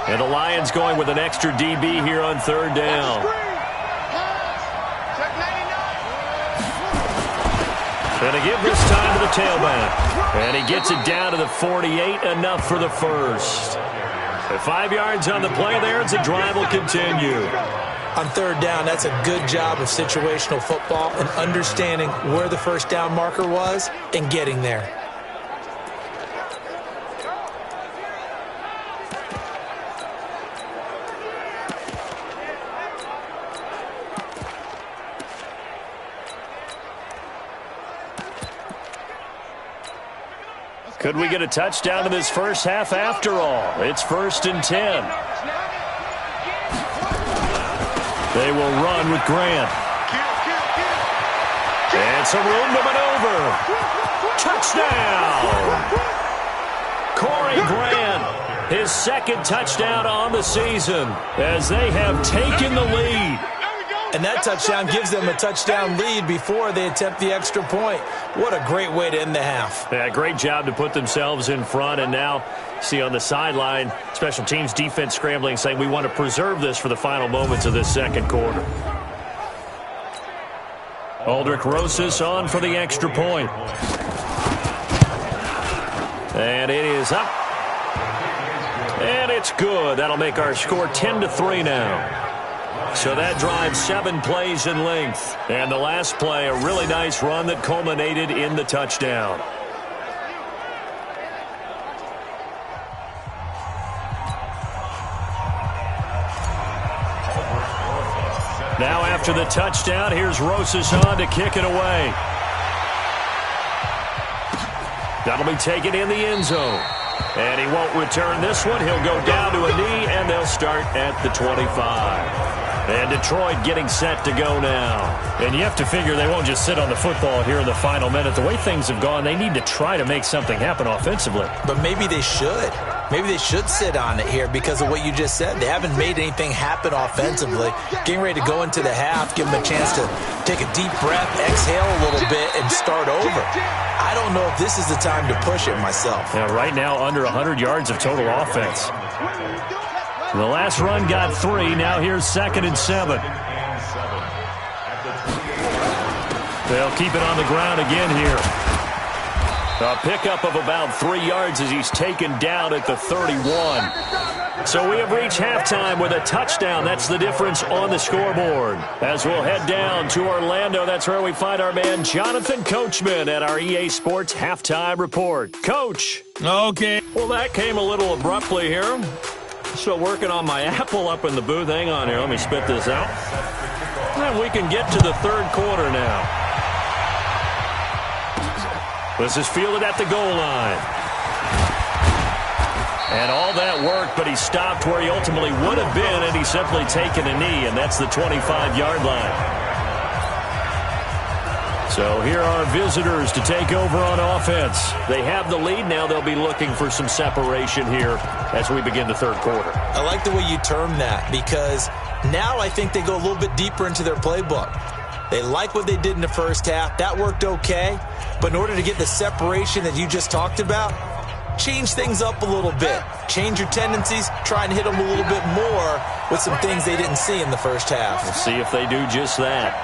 And the Lions going with an extra DB here on third down. And they give this time to the tailback. And he gets it down to the 48, enough for the first. At 5 yards on the play there, the drive will continue. On third down, that's a good job of situational football and understanding where the first down marker was and getting there. Could we get a touchdown in this first half after all? It's 1st and 10. They will run with Grant. And some room to maneuver. Touchdown! Corey Grant, his second touchdown on the season as they have taken the lead. And that touchdown gives them a touchdown lead before they attempt the extra point. What a great way to end the half. Yeah, great job to put themselves in front. And now, see on the sideline, special teams defense scrambling, saying we want to preserve this for the final moments of this second quarter. Aldrich Rosas on for the extra point. And it is up. And it's good. That'll make our score 10-3 now. So that drives 7 plays in length. And the last play, a really nice run that culminated in the touchdown. Now after the touchdown, here's Rosas on to kick it away. That'll be taken in the end zone. And he won't return this one. He'll go down to a knee, and they'll start at the 25. And Detroit getting set to go now. And you have to figure they won't just sit on the football here in the final minute. The way things have gone, they need to try to make something happen offensively. But maybe they should. Maybe they should sit on it here because of what you just said. They haven't made anything happen offensively. Getting ready to go into the half, give them a chance to take a deep breath, exhale a little bit, and start over. I don't know if this is the time to push it myself. Yeah, right now under 100 yards of total offense. The last run got 3. Now here's 2nd and 7. They'll keep it on the ground again here. A pickup of about 3 yards as he's taken down at the 31. So we have reached halftime with a touchdown. That's the difference on the scoreboard. As we'll head down to Orlando, that's where we find our man Jonathan Coachman at our EA Sports Halftime Report. Coach. Okay. Well, that came a little abruptly here. Still working on my apple up in the booth. Hang on here. Let me spit this out. And we can get to the third quarter now. This is fielded at the goal line. And all that work, but he stopped where he ultimately would have been, and he's simply taken a knee, and that's the 25-yard line. So here are visitors to take over on offense. They have the lead. Now they'll be looking for some separation here as we begin the third quarter. I like the way you term that because now I think they go a little bit deeper into their playbook. They like what they did in the first half. That worked okay. But in order to get the separation that you just talked about, change things up a little bit. Change your tendencies. Try and hit them a little bit more with some things they didn't see in the first half. We'll see if they do just that.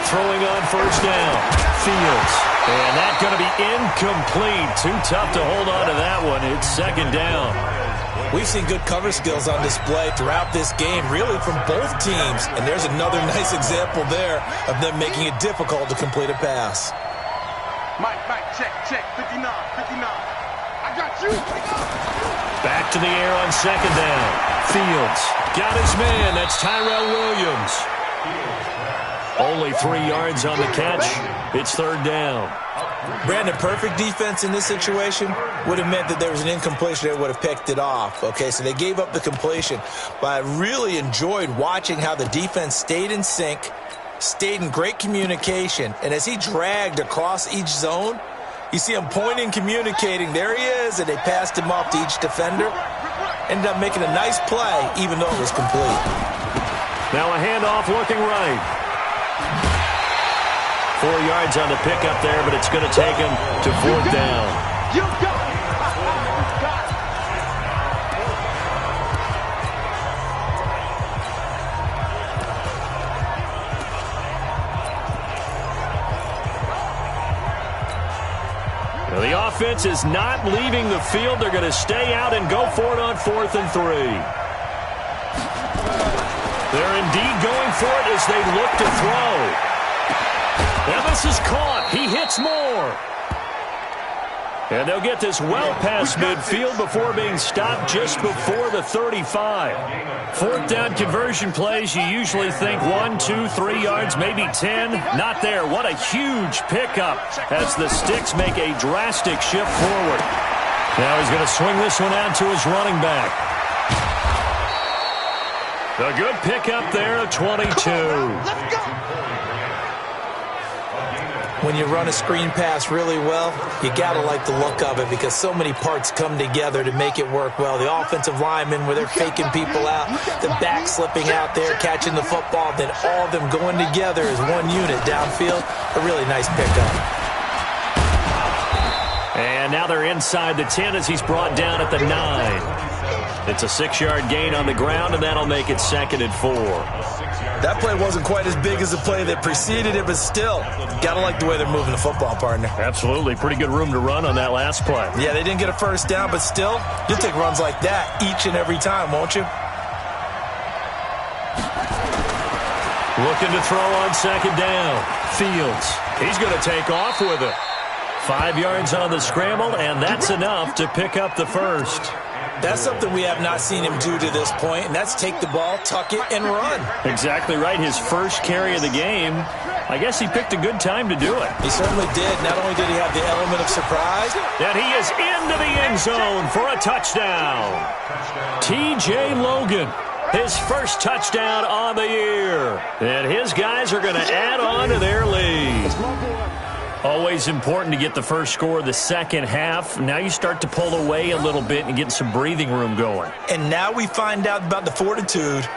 Throwing on first down. Fields. And that's going to be incomplete. Too tough to hold on to that one. It's 2nd down. We've seen good cover skills on display throughout this game, really from both teams. And there's another nice example there of them making it difficult to complete a pass. Mike, check, 59. I got you. Back to the air on 2nd down. Fields got his man. That's Tyrell Williams. Only 3 yards on the catch. It's 3rd down. Brandon, perfect defense in this situation would have meant that there was an incompletion that would have picked it off. Okay, so they gave up the completion. But I really enjoyed watching how the defense stayed in sync, stayed in great communication, and as he dragged across each zone, you see him pointing, communicating. There he is, and they passed him off to each defender. Ended up making a nice play, even though it was complete. Now a handoff looking right. 4 yards on the pickup there, but it's going to take him to 4th down. offense is not leaving the field. They're going to stay out and go for it on 4th and 3. They're indeed going for it as they look to throw. And this is caught. He hits more. And they'll get this well past midfield before being stopped just before the 35. 4th down conversion plays, you usually think 1, 2, 3 yards, maybe 10. Not there. What a huge pickup as the Sticks make a drastic shift forward. Now he's going to swing this one out to his running back. A good pickup there at 22. Let's go. When you run a screen pass really well, you got to like the look of it because so many parts come together to make it work well. The offensive linemen, where they're faking people out, the back slipping out there, catching the football, then all of them going together as one unit downfield. A really nice pickup. And now they're inside the 10 as he's brought down at the 9. It's a 6-yard gain on the ground, and that'll make it 2nd and 4. That play wasn't quite as big as the play that preceded it, but still, got to like the way they're moving the football, partner. Absolutely. Pretty good room to run on that last play. Yeah, they didn't get a first down, but still, you'll take runs like that each and every time, won't you? Looking to throw on 2nd down. Fields. He's going to take off with it. 5 yards on the scramble, and that's enough to pick up the first. That's something we have not seen him do to this point, and that's take the ball, tuck it, and run. Exactly right. His first carry of the game. I guess he picked a good time to do it. He certainly did. Not only did he have the element of surprise, and he is into the end zone for a touchdown. T.J. Logan, his first touchdown on the year. And his guys are going to add on to their lead. Always important to get the first score of the second half. Now you start to pull away a little bit and get some breathing room going. And now we find out about the fortitude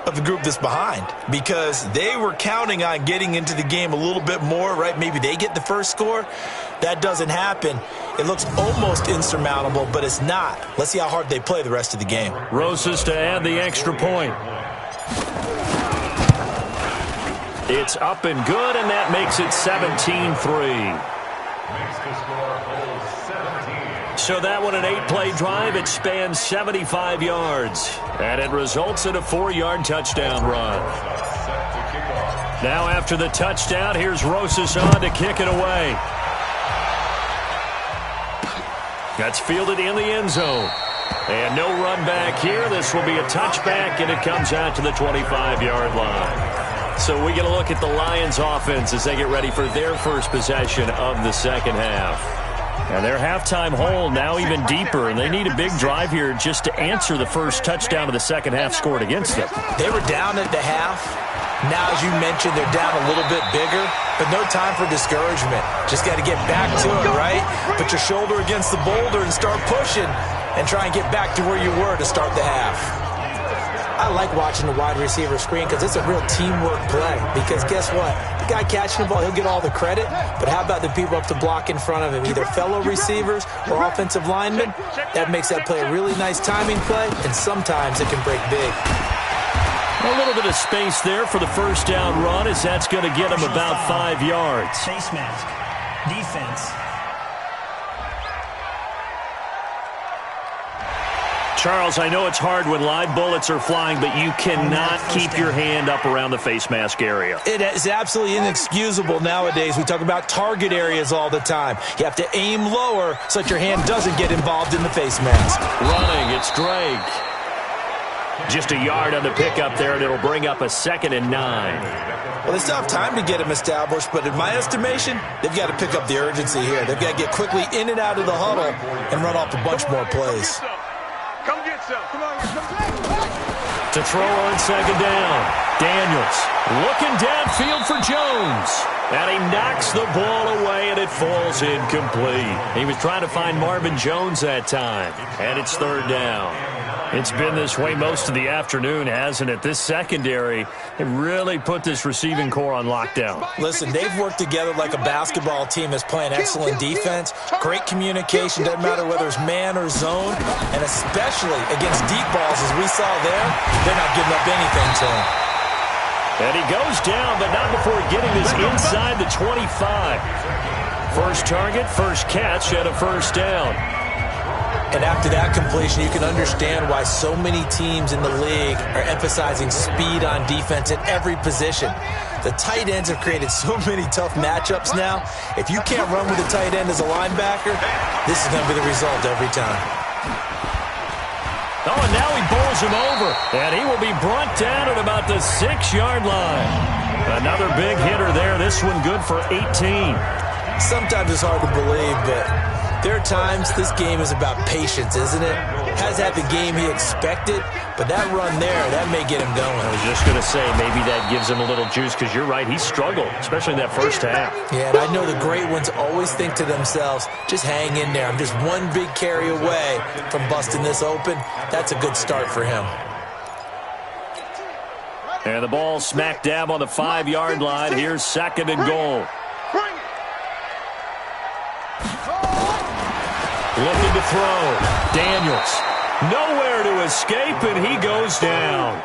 of the group that's behind, because they were counting on getting into the game a little bit more, right? Maybe they get the first score. That doesn't happen. It looks almost insurmountable, but it's not. Let's see how hard they play the rest of the game. Rosas to add the extra point. It's up and good, and that makes it 17-3. So that one, an 8-play drive. It spans 75 yards, and it results in a 4-yard touchdown run. Now after the touchdown, here's Rosas on to kick it away. That's fielded in the end zone. And no run back here. This will be a touchback, and it comes out to the 25-yard line. So we get a look at the Lions offense as they get ready for their first possession of the second half. And their halftime hole now even deeper, and they need a big drive here just to answer the first touchdown of the second half scored against them. They were down at the half. Now, as you mentioned, they're down a little bit bigger, but no time for discouragement. Just got to get back to it, right? Put your shoulder against the boulder and start pushing and try and get back to where you were to start the half. I like watching the wide receiver screen because it's a real teamwork play. Because guess what? The guy catching the ball, he'll get all the credit. But how about the people up to block in front of him, either fellow receivers or offensive linemen? That makes that play a really nice timing play, and sometimes it can break big. A little bit of space there for the first down run, as that's going to get him about 5 yards. Face mask. Defense. Charles, I know it's hard when live bullets are flying, but you cannot keep your hand up around the face mask area. It is absolutely inexcusable nowadays. We talk about target areas all the time. You have to aim lower so that your hand doesn't get involved in the face mask. Running, it's Drake. Just a yard on the pickup there, and it'll bring up a 2nd and 9. Well, they still have time to get him established, but in my estimation, they've got to pick up the urgency here. They've got to get quickly in and out of the huddle and run off a bunch more plays. Come get some. Come on. To throw on 2nd down. Daniels looking downfield for Jones. And he knocks the ball away, and it falls incomplete. He was trying to find Marvin Jones that time. And it's 3rd down. It's been this way most of the afternoon, hasn't it? This secondary, it really put this receiving core on lockdown. Listen, they've worked together like a basketball team that's playing excellent defense, great communication, doesn't matter whether it's man or zone, and especially against deep balls, as we saw there, they're not giving up anything to him. And he goes down, but not before getting this inside the 25. First target, first catch, and a first down. And after that completion, you can understand why so many teams in the league are emphasizing speed on defense at every position. The tight ends have created so many tough matchups now. If you can't run with a tight end as a linebacker, this is going to be the result every time. Oh, and now he bowls him over, and he will be brought down at about the 6-yard line. Another big hitter there. This one good for 18. Sometimes it's hard to believe, but there are times this game is about patience, isn't it? Has had the game he expected, but that run there, that may get him going. I was just going to say, maybe that gives him a little juice, because you're right, he struggled, especially in that first half. Yeah, and I know the great ones always think to themselves, just hang in there. I'm just one big carry away from busting this open. That's a good start for him. And the ball smack dab on the 5-yard line. Here's 2nd and goal. Looking to throw. Daniels. Nowhere to escape, and he goes down.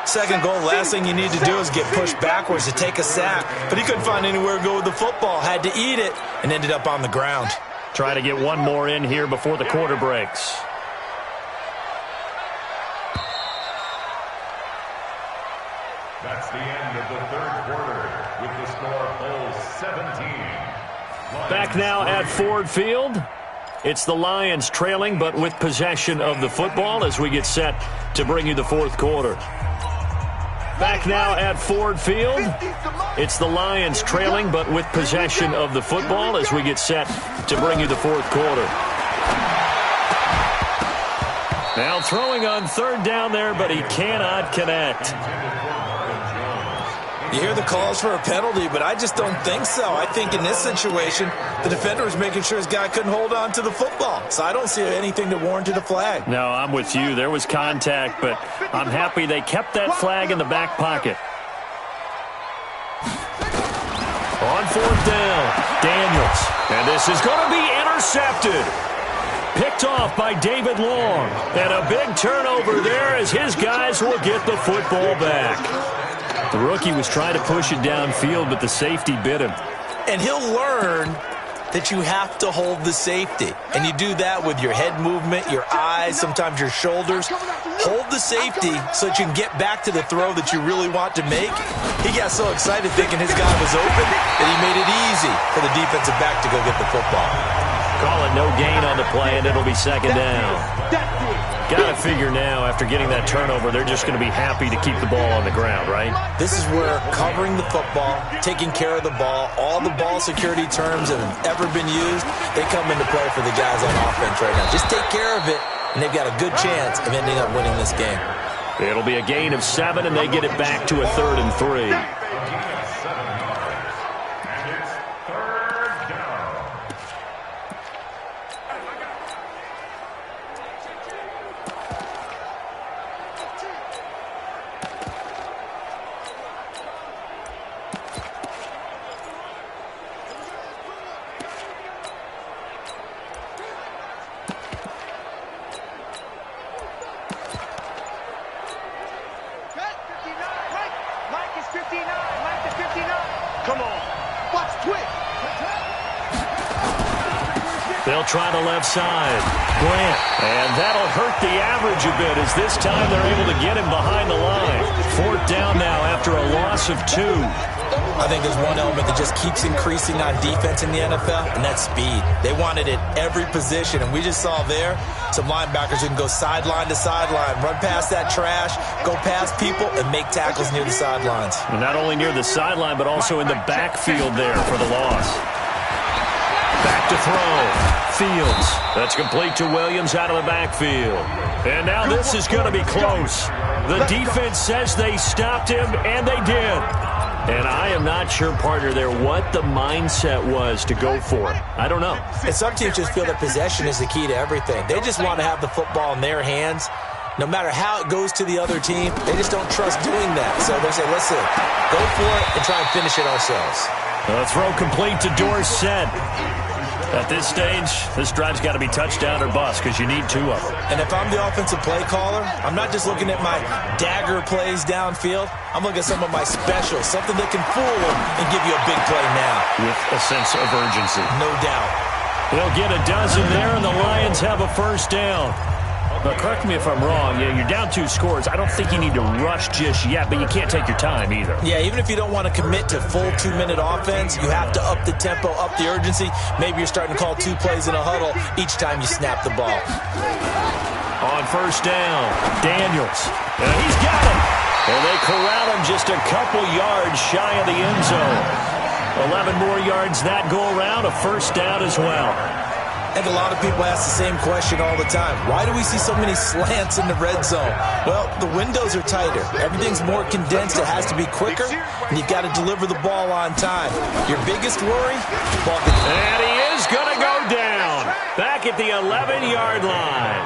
Second goal, last thing you need to do is get pushed backwards to take a sack. But he couldn't find anywhere to go with the football. Had to eat it and ended up on the ground. Try to get one more in here before the quarter breaks. That's the end of the third quarter with the score of 17. Back now at Ford Field. It's the Lions trailing, but with possession of the football as we get set to bring you the fourth quarter. Back now at Ford Field. It's the Lions trailing, but with possession of the football as we get set to bring you the fourth quarter. Now throwing on 3rd down there, but he cannot connect. You hear the calls for a penalty, but I just don't think so. I think in this situation, the defender was making sure his guy couldn't hold on to the football. So I don't see anything that warranted a flag. No, I'm with you. There was contact, but I'm happy they kept that flag in the back pocket. On 4th down, Daniels. And this is going to be intercepted. Picked off by David Long. And a big turnover there as his guys will get the football back. The rookie was trying to push it downfield, but the safety bit him. And he'll learn that you have to hold the safety. And you do that with your head movement, your eyes, sometimes your shoulders. Hold the safety so that you can get back to the throw that you really want to make. He got so excited thinking his guy was open that he made it easy for the defensive back to go get the football. Call it no gain on the play, and it'll be 2nd down. Got to figure now, after getting that turnover, they're just going to be happy to keep the ball on the ground, right? This is where covering the football, taking care of the ball, all the ball security terms that have ever been used, they come into play for the guys on offense right now. Just take care of it, and they've got a good chance of ending up winning this game. It'll be a gain of 7, and they get it back to a 3rd and 3. They'll try the left side. Grant. And that'll hurt the average a bit as this time they're able to get him behind the line. 4th down now after a loss of 2. I think there's one element that just keeps increasing on defense in the NFL, and that's speed. They want it at every position, and we just saw there some linebackers who can go sideline to sideline, run past that trash, go past people, and make tackles near the sidelines. And not only near the sideline, but also in the backfield there for the loss. Back to throw. Fields. That's complete to Williams out of the backfield. And now this is going to be close. The defense says they stopped him, and they did. And I am not sure, partner, there what the mindset was to go for it. I don't know. And some teams just feel that possession is the key to everything. They just want to have the football in their hands. No matter how it goes to the other team, they just don't trust doing that. So they say, listen, go for it and try and finish it ourselves. The throw complete to Dorsett. At this stage, this drive's got to be touchdown or bust because you need 2 of them. And if I'm the offensive play caller, I'm not just looking at my dagger plays downfield. I'm looking at some of my specials, something that can fool them and give you a big play now. With a sense of urgency. No doubt. They'll get a dozen there, and the Lions have a first down. But correct me if I'm wrong. Yeah, you're down 2 scores. I don't think you need to rush just yet, but you can't take your time either. Yeah, even if you don't want to commit to full 2-minute offense, you have to up the tempo, up the urgency. Maybe you're starting to call 2 plays in a huddle each time you snap the ball. On first down, Daniels. And he's got him. And they corral him just a couple yards shy of the end zone. 11 more yards that go around, a first down as well. I think a lot of people ask the same question all the time. Why do we see so many slants in the red zone? Well, the windows are tighter. Everything's more condensed. It has to be quicker, and you've got to deliver the ball on time. Your biggest worry? Ball gets... And he is going to go down. Back at the 11-yard line.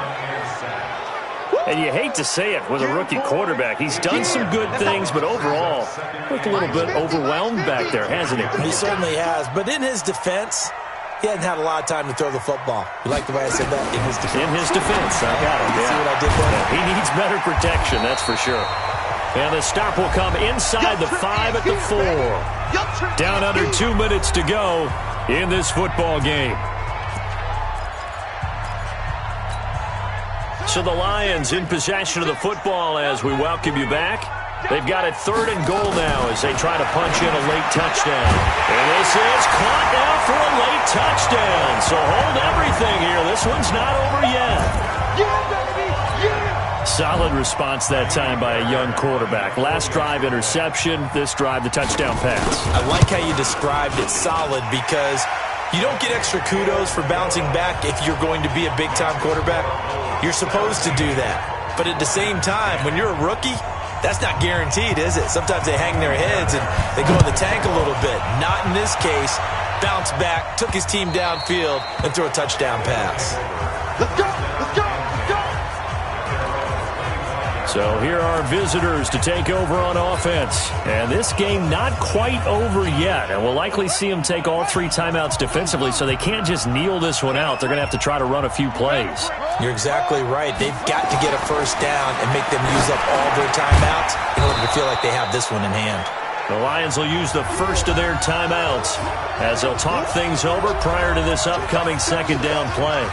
And you hate to say it with a rookie quarterback. He's done some good things, but overall, looked a little bit overwhelmed back there, hasn't he? He certainly has. But in his defense, he hasn't had a lot of time to throw the football. You like the way I said that? In his defense. In his defense. I got it. You see what I did there? Yeah, he needs better protection, that's for sure. And the stop will come inside the 5 at the 4. Down under 2 minutes to go in this football game. So the Lions in possession of the football as we welcome you back. They've got it 3rd and goal now as they try to punch in a late touchdown. And this is caught now for a late touchdown. So hold everything here. This one's not over yet. Solid response that time by a young quarterback. Last drive, interception. This drive, the touchdown pass. I like how you described it solid because you don't get extra kudos for bouncing back if you're going to be a big-time quarterback. You're supposed to do that. But at the same time, when you're a rookie, that's not guaranteed, is it? Sometimes they hang their heads and they go in the tank a little bit. Not in this case. Bounced back, took his team downfield, and threw a touchdown pass. Let's go! Let's go! Let's go! So here are visitors to take over on offense. And this game not quite over yet. And we'll likely see them take all 3 timeouts defensively, so they can't just kneel this one out. They're going to have to try to run a few plays. You're exactly right. They've got to get a first down and make them use up all their timeouts in order to feel like they have this one in hand. The Lions will use the first of their timeouts as they'll talk things over prior to this upcoming 2nd down play.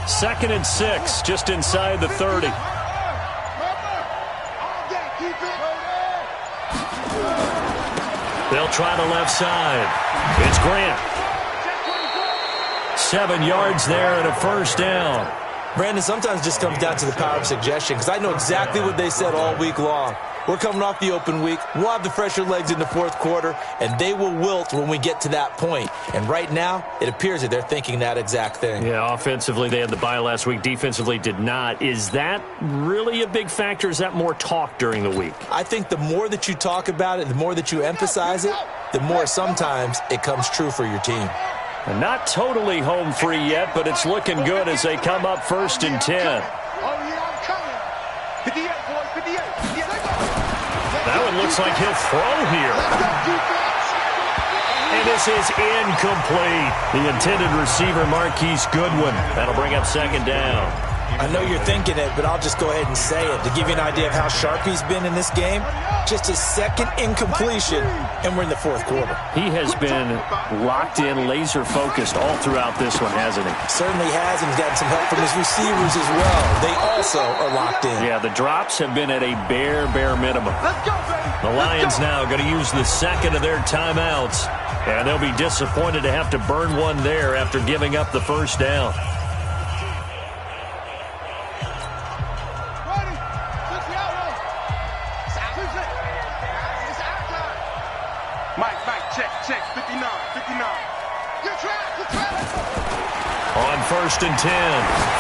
Second and 6, just inside the 30. They'll try the left side. It's Grant. 7 yards there and a first down. Brandon, sometimes it just comes down to the power of suggestion because I know exactly what they said all week long. We're coming off the open week. We'll have the fresher legs in the 4th quarter, and they will wilt when we get to that point. And right now, it appears that they're thinking that exact thing. Yeah, offensively, they had the bye last week. Defensively, did not. Is that really a big factor? Is that more talk during the week? I think the more that you talk about it, the more that you emphasize it, the more sometimes it comes true for your team. And not totally home free yet, but it's looking good as they come up 1st and 10. Oh, yeah, I'm coming. 58, boy, 58. That one looks like he'll throw here. And this is incomplete. The intended receiver, Marquise Goodwin. That'll bring up 2nd down. I know you're thinking it, but I'll just go ahead and say it. To give you an idea of how sharp he's been in this game, just his 2nd incompletion, and we're in the 4th quarter. He has been locked in, laser-focused all throughout this one, hasn't he? Certainly has, and he's gotten some help from his receivers as well. They also are locked in. Yeah, the drops have been at a bare minimum. The Lions now going to use the 2nd of their timeouts, and they'll be disappointed to have to burn one there after giving up the first down. Mike, check, 59. Good try. On 1st and 10,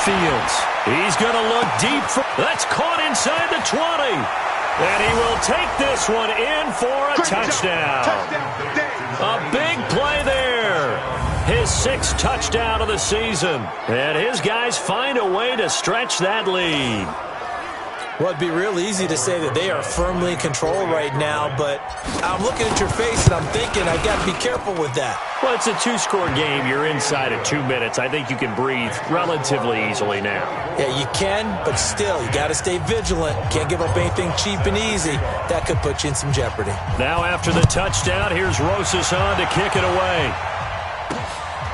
Fields. He's going to look deep. That's caught inside the 20. And he will take this one in for a touchdown. A big play there. His 6th touchdown of the season. And his guys find a way to stretch that lead. Well, it'd be real easy to say that they are firmly in control right now, but I'm looking at your face and I'm thinking I got to be careful with that. Well, it's a 2-score game. You're inside of 2 minutes. I think you can breathe relatively easily now. Yeah, you can, but still, you got to stay vigilant. Can't give up anything cheap and easy. That could put you in some jeopardy. Now after the touchdown, here's Rosas on to kick it away.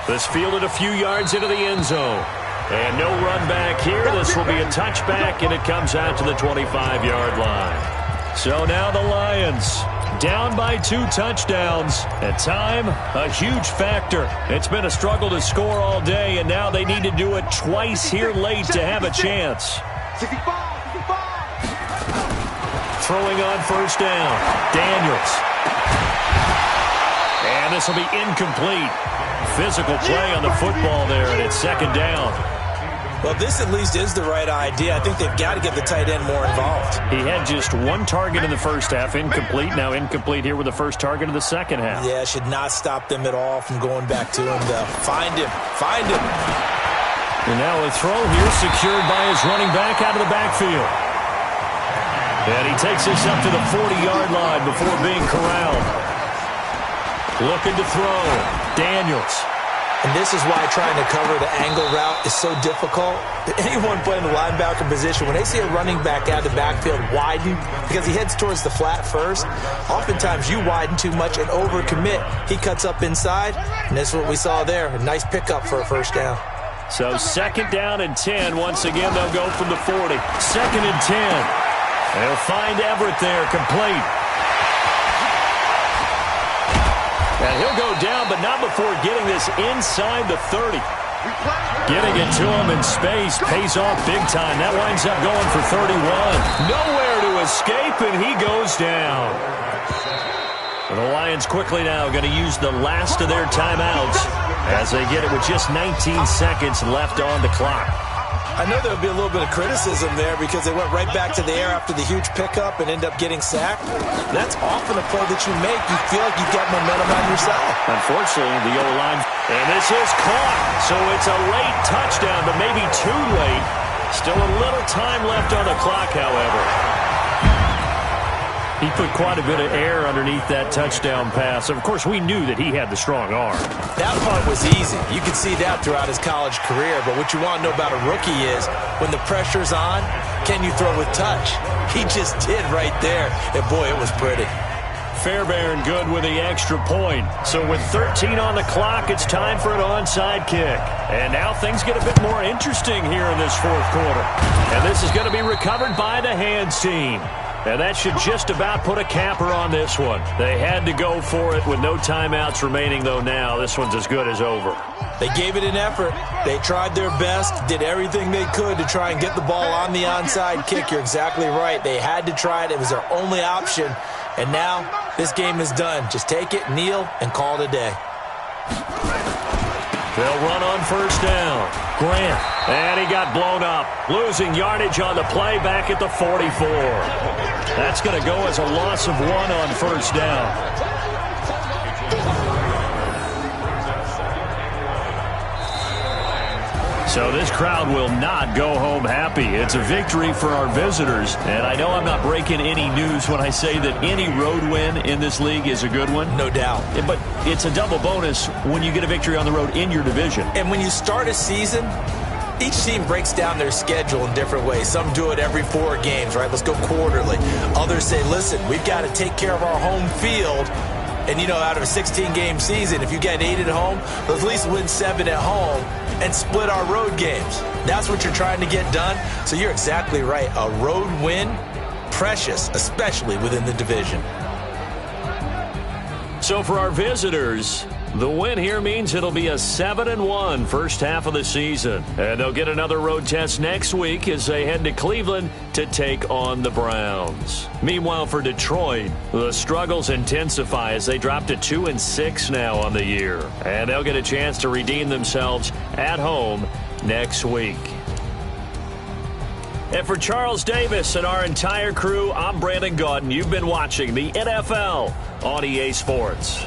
This fielded a few yards into the end zone. And no run back here. This will be a touchback, and it comes out to the 25-yard line. So now the Lions down by 2 touchdowns. At time, a huge factor. It's been a struggle to score all day, and now they need to do it twice here late to have a chance. Throwing on 1st down, Daniels. And this will be incomplete. Physical play on the football there, and it's 2nd down. Well, this at least is the right idea. I think they've got to get the tight end more involved. He had just 1 target in the first half, incomplete. Now incomplete here with the first target of the second half. Yeah, should not stop them at all from going back to him, though. Find him. And now a throw here secured by his running back out of the backfield. And he takes this up to the 40-yard line before being corralled. Looking to throw. Daniels. And this is why trying to cover the angle route is so difficult. Anyone playing the linebacker position, when they see a running back out of the backfield widen, because he heads towards the flat first, oftentimes you widen too much and overcommit. He cuts up inside, and that's what we saw there. A nice pickup for a 1st down. So 2nd down and 10. Once again, they'll go from the 40. 2nd and 10. They'll find Everett there, complete. And he'll go down, but not before getting this inside the 30. Getting it to him in space pays off big time. That winds up going for 31. Nowhere to escape, and he goes down. And the Lions quickly now going to use the last of their timeouts as they get it with just 19 seconds left on the clock. I know there'll be a little bit of criticism there because they went right back to the air after the huge pickup and end up getting sacked. That's often a play that you make. You feel like you've got momentum on your side. Unfortunately, the O-line. And this is caught. So it's a late touchdown, but maybe too late. Still a little time left on the clock, however. He put quite a bit of air underneath that touchdown pass. Of course, we knew that he had the strong arm. That part was easy. You could see that throughout his college career. But what you want to know about a rookie is when the pressure's on, can you throw with touch? He just did right there. And, boy, it was pretty. Fairbairn good with the extra point. So with 13 on the clock, it's time for an onside kick. And now things get a bit more interesting here in this 4th quarter. And this is going to be recovered by the hands team. And that should just about put a capper on this one. They had to go for it with no timeouts remaining, though now this one's as good as over. They gave it an effort. They tried their best, did everything they could to try and get the ball on the onside kick. You're exactly right. They had to try it. It was their only option. And now this game is done. Just take it, kneel, and call it a day. They'll run on 1st down. Grant. And he got blown up. Losing yardage on the play back at the 44. That's going to go as a loss of 1 on 1st down. So this crowd will not go home happy. It's a victory for our visitors. And I know I'm not breaking any news when I say that any road win in this league is a good one. No doubt. But it's a double bonus when you get a victory on the road in your division. And when you start a season, each team breaks down their schedule in different ways. Some do it every 4 games, right? Let's go quarterly. Others say, listen, we've got to take care of our home field. And, you know, out of a 16-game season, if you get 8 at home, let's at least win 7 at home and split our road games. That's what you're trying to get done. So you're exactly right. A road win, precious, especially within the division. So for our visitors, The win here means it'll be a 7-1 first half of the season. And they'll get another road test next week as they head to Cleveland to take on the Browns. Meanwhile, for Detroit, the struggles intensify as they drop to 2-6 now on the year. And they'll get a chance to redeem themselves at home next week. And for Charles Davis and our entire crew, I'm Brandon Gaudin. You've been watching the NFL on EA Sports.